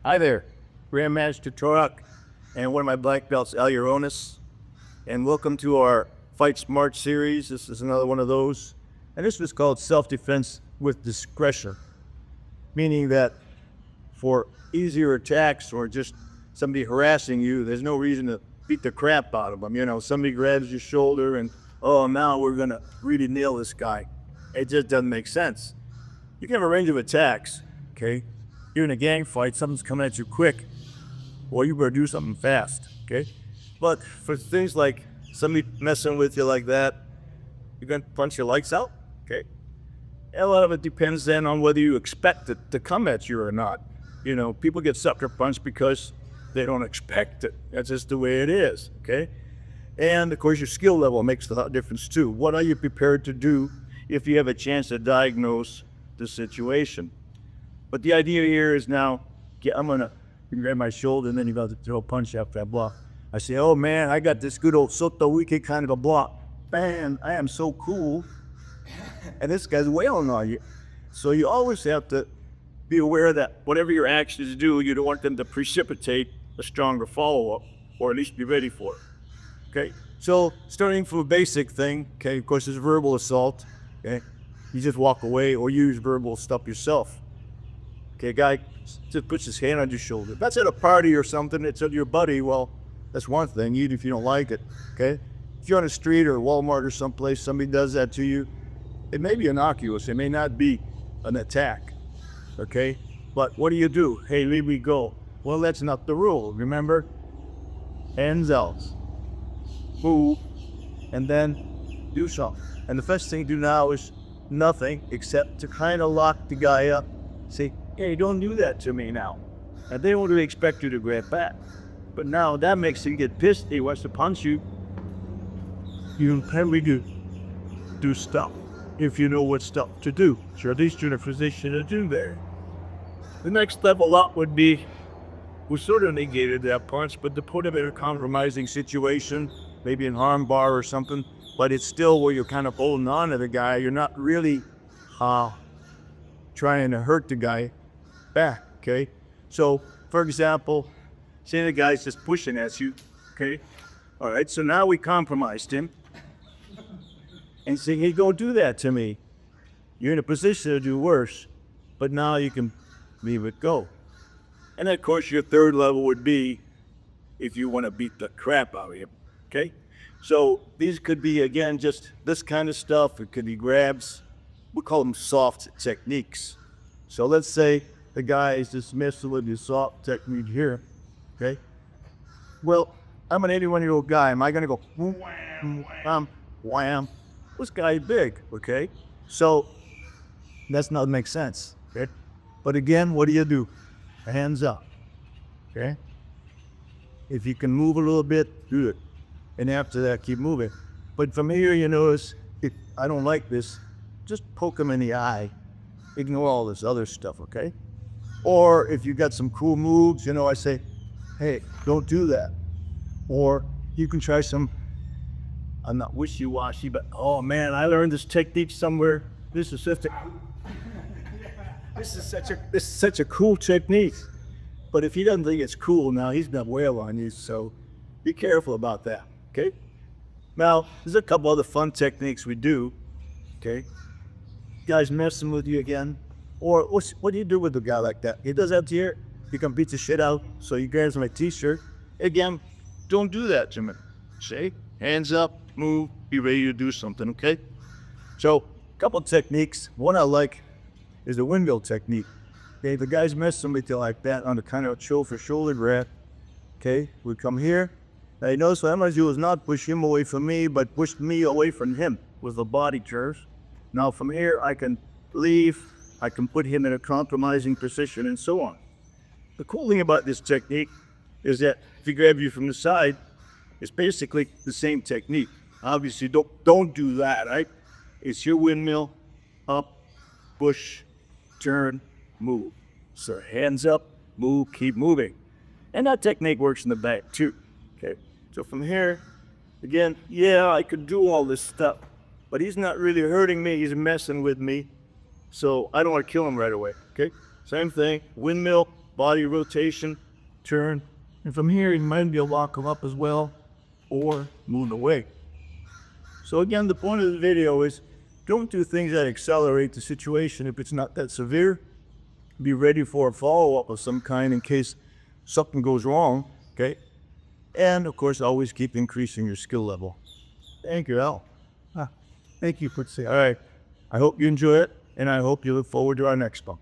Hi there, Grandmaster Torok, and one of my black belts, Aluronis, and welcome to our Fight Smart series. This is another one of those, and this was called Self-Defense with Discretion, meaning that for easier attacks or just somebody harassing you, there's no reason to beat the crap out of them. You know, somebody grabs your shoulder and, oh, now we're gonna really nail this guy. It just doesn't make sense. You can have a range of attacks, okay? You're in a gang fight, something's coming at you quick, well, you better do something fast, okay? But for things like somebody messing with you like that, you're gonna punch your lights out, okay? And a lot of it depends then on whether you expect it to come at you or not. You know, people get sucker punched because they don't expect it. That's just the way it is, okay? And of course, your skill level makes a difference too. What are you prepared to do if you have a chance to diagnose the situation? But the idea here is now, I'm gonna grab my shoulder and then you're about to throw a punch after I block. I say, oh man, I got this good old soto wiki kind of a block. Bam, I am so cool. And this guy's wailing on you. So you always have to be aware that whatever your actions do, you don't want them to precipitate a stronger follow-up, or at least be ready for it, okay? So starting from a basic thing, okay, of course, there's verbal assault, okay? You just walk away or use verbal stuff yourself. Okay, a guy just puts his hand on your shoulder. If that's at a party or something, it's at your buddy, well, that's one thing, even if you don't like it, okay? If you're on the street or Walmart or someplace, somebody does that to you, it may be innocuous, it may not be an attack, okay? But what do? Hey, leave me go. Well, that's not the rule, remember? Hands out, move, and then do something. And the first thing to do now is nothing except to kind of lock the guy up. Say, hey, don't do that to me now. And they don't really expect you to grab back. But now that makes him get pissed. He wants to punch you. You apparently do stuff if you know what stuff to do. So at least you're in a position to do there. The next level up would be, we sort of negated that punch, but to put him in a compromising situation, maybe in harm bar or something, but it's still where you're kind of holding on to the guy. You're not really trying to hurt the guy back, okay? So, for example, say the guy's just pushing at you, okay? All right, so now we compromised him and say, hey, don't do that to me. You're in a position to do worse, but now you can leave it go. And of course, your third level would be if you want to beat the crap out of him, okay? So these could be, again, just this kind of stuff. It could be grabs. We call them soft techniques. So let's say the guy is dismissed with his soft technique here, okay? Well, I'm an 81-year-old guy. Am I going to go wham, wham, wham? This guy's big, okay? So that's not make sense, okay? But again, what do? Hands up, okay? If you can move a little bit, do it. And after that, keep moving. But from here, you notice, if I don't like this, just poke him in the eye. Ignore all this other stuff, okay? Or if you got some cool moves, you know, I say, hey, don't do that. Or you can try some, I'm not wishy-washy, but oh man, I learned this technique somewhere. This is such a cool technique. But if he doesn't think it's cool now, he's gonna wail on you, so be careful about that, okay? Now, there's a couple other fun techniques we do, okay? Guys messing with you again. Or what do you do with a guy like that? He does that to you, you can beat the shit out, so he grabs my t-shirt. Again, don't do that to me. Say, hands up, move, be ready to do something, okay? So, a couple techniques. One I like is the windmill technique. Okay, the guy's messing with you like that on the kind of shoulder grab. Okay, we come here. Now you notice what I'm gonna do is not push him away from me, but push me away from him with the body curves. Now from here, I can leave, I can put him in a compromising position and so on. The cool thing about this technique is that if he grabs you from the side, it's basically the same technique. Obviously, don't do that, right? It's your windmill, up, push, turn, move. So hands up, move, keep moving. And that technique works in the back too, okay? So from here, again, yeah, I could do all this stuff, but he's not really hurting me, he's messing with me. So I don't want to kill him right away, okay? Same thing, windmill, body rotation, turn, and from here you might be able to lock them up as well, or move away. So again, the point of the video is don't do things that accelerate the situation if it's not that severe. Be ready for a follow-up of some kind in case something goes wrong, okay? And of course, always keep increasing your skill level. Thank you, Al. Thank you for saying. All right. I hope you enjoy it, and I hope you look forward to our next one.